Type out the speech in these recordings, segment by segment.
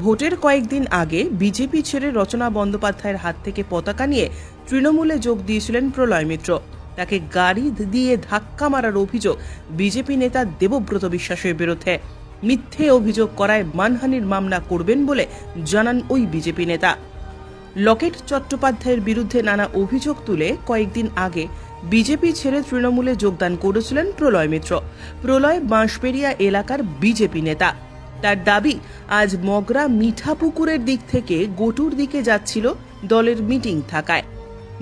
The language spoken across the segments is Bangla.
ভোটের কয়েকদিন আগে বিজেপি ছেড়ে রচনা বন্দ্যোপাধ্যায়ের হাত থেকে পতাকা নিয়ে তৃণমূলে যোগ দিয়েছিলেন প্রলয় মিত্র। তাকে গাড়ি দিয়ে ধাক্কা মারার অভিযোগ বিজেপি নেতা দেবব্রত বিশ্বাসের বিরুদ্ধে। মিথ্যে অভিযোগ করায় মানহানির মামলা করবেন বলে জানান ওই বিজেপি নেতা। লকেট চট্টোপাধ্যায়ের বিরুদ্ধে নানা অভিযোগ তুলে কয়েকদিন আগে বিজেপি ছেড়ে তৃণমূলে যোগদান করেছিলেন প্রলয় মিত্র। প্রলয় বাঁশবেড়িয়া এলাকার বিজেপি নেতা। তার দাবি, আজ মগরা মিঠাপুকুরের দিক থেকে গটুর দিকে যাচ্ছিল দলের মিটিং থাকায়।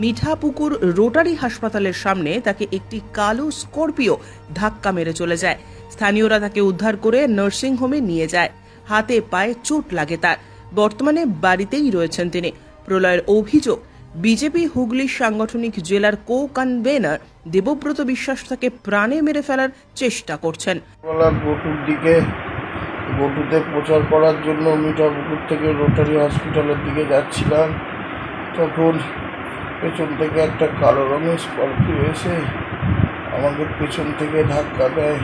মিঠাপুকুর রোটারি হাসপাতালের সামনে তাকে একটি কালো স্করপিও ধাক্কা মেরে চলে যায়। স্থানীয়রা তাকে উদ্ধার করে নার্সিংহোমে নিয়ে যায়। হাতে পায়ে চোট লাগে তার। বর্তমানে বাড়িতেই রয়েছেন তিনি। প্রলয়ের অভিযোগ, বিজেপি হুগলি সাংগঠনিক জেলার কো-কনভেনার দেবব্রত বিশ্বাস তাকে প্রাণে মেরে ফেলার চেষ্টা করছেন। গটুতে প্রচার করার জন্য মিঠাপুকুর থেকে রোটারি হসপিটালের দিকে যাচ্ছিলাম, তখন পেছন থেকে একটা কালো রঙের স্করপিও এসে আমাকে পেছন থেকে ধাক্কা দেয়।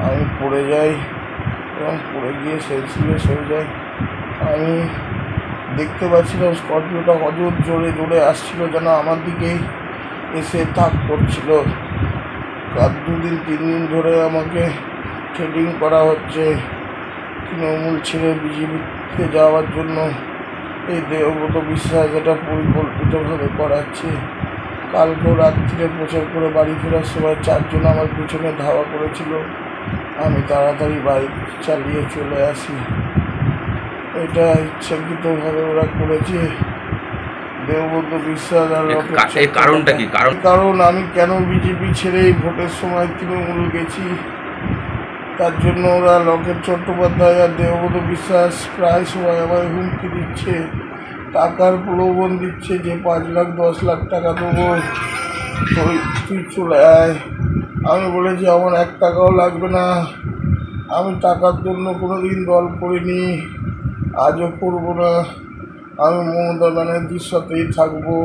আমি পড়ে যাই এবং পড়ে গিয়ে সেন্সলেস হয়ে যাই। আমি দেখতে পাচ্ছিলাম স্করপিওটা অজর জোরে জোরে আসছিল, যেন আমার দিকেই এসে তাক করছিল। 2-3 দিন ধরে আমাকে ট্রেনিং করা হচ্ছে তৃণমূল ছেড়ে বিজেপিতে যাওয়ার জন্য। এই দেবব্রত বিশ্বাস এটা পরিকল্পিতভাবে করাচ্ছে। কালকেও রাত্রিরে প্রচার করে বাড়ি ফেরার সময় 4 জন আমার পিছনে ধাওয়া করেছিল। আমি তাড়াতাড়ি বাইক চালিয়ে চলে আসি। এটা ইচ্ছাকৃতভাবে ওরা করেছে। দেবব্রত বিশ্বাস আর কারণটা কি? কারণ আমি কেন বিজেপি ছেড়ে এই ভোটের সময় তৃণমূল গেছি, তার জন্য ওরা লকেট চট্টোপাধ্যায় আর দেবব্রত বিশ্বাস প্রায় সময় আমায় হুমকি দিচ্ছে, টাকার প্রলোভন দিচ্ছে যে 5 লাখ 10 লাখ টাকা দেবো, তুই চলে আয়। আমি বলেছি আমার 1 টাকাও লাগবে না। আমি টাকার জন্য কোনোদিন দল করিনি, আজও করবো না। আমি মমতা ব্যানার্জির সাথেই থাকবো।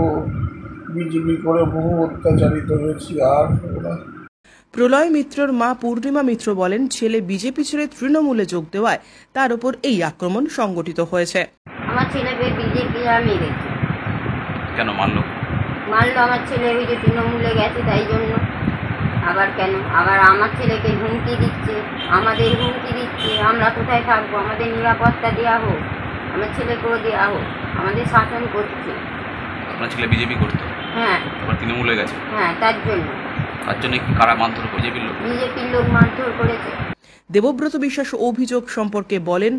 বিজেপি করে বহু অত্যাচারিত হয়েছি, আর হবো না। প্রলয় মিত্রর মা পূর্ণিমা মিত্র বলেন, ছেলে বিজেপি ছেড়ে তৃণমূলে যোগ দেওয়ায় তার উপর এই আক্রমণ সংগঠিত হয়েছে। আমার ছেলে বিজেপি মেরেছে। কেন মারলো? আমার ছেলে ওই যে তৃণমূলে গেছে তাই জন্য। আবার কেন? আবার আমার ছেলেকে হুমকি দিচ্ছে, আমাদের হুমকি দিচ্ছে। আমরা কোথায় থাকবো? আমাদের নিরাপত্তা দেওয়া হোক, আমার ছেলেকেও দেওয়া হোক। আমাদের শাসন করছে। আপনার ছেলে বিজেপি করতো? হ্যাঁ। আবার তৃণমূলে গেছে? হ্যাঁ, তার জন্য কি কারা মারধর করে? বিজেপির লোক মারধর করেছে। দেবব্রত বিশ্বাস অভিযোগ সম্পর্কে বলেন,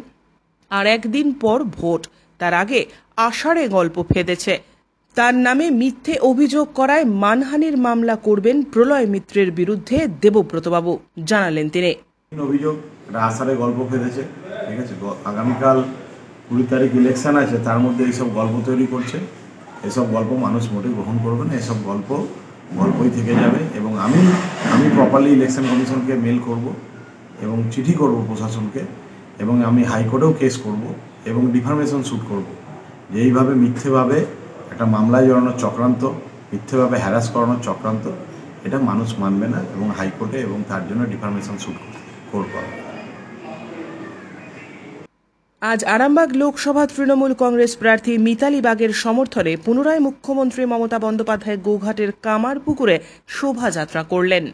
আর একদিন পর ভোট, তার আগে আষাঢ়ে গল্প ফেঁদেছে। তার নামে মিথ্যে অভিযোগ করায় মানহানির মামলা করবেন প্রলয় মিত্রের বিরুদ্ধে দেবব্রতবাবু, জানালেন তিনি। অভিযোগ আষাঢ়ে গল্প ফেঁদেছে, ঠিক আছে। আগামীকাল 20 তারিখ ইলেকশন আছে, তার মধ্যে এইসব গল্প তৈরি করছে। এসব গল্প মানুষ মোটেই গ্রহণ করবে না। এসব গল্পই থেকে যাবে। এবং আমি প্রপারলি ইলেকশন কমিশনকে মেল করব এবং চিঠি করব প্রশাসনকে, এবং আমি হাইকোর্টেও কেস করব এবং ডিফামেশন স্যুট করব যে এইভাবে মিথ্যেভাবে একটা মামলায় জড়ানোর চক্রান্ত, মিথ্যেভাবে হ্যারাস করানোর চক্রান্ত, এটা মানুষ মানবে না এবং হাইকোর্টে এবং তার জন্য ডিফামেশন স্যুট করব। আজ আরামবাগ লোকসভা তৃণমূল কংগ্রেস প্রার্থী মিতালি বাগের সমর্থনে পুনরায় মুখ্যমন্ত্রী মমতা বন্দ্যোপাধ্যায় গোঘাটের কামারপুকুরে শোভাযাত্রা করলেন।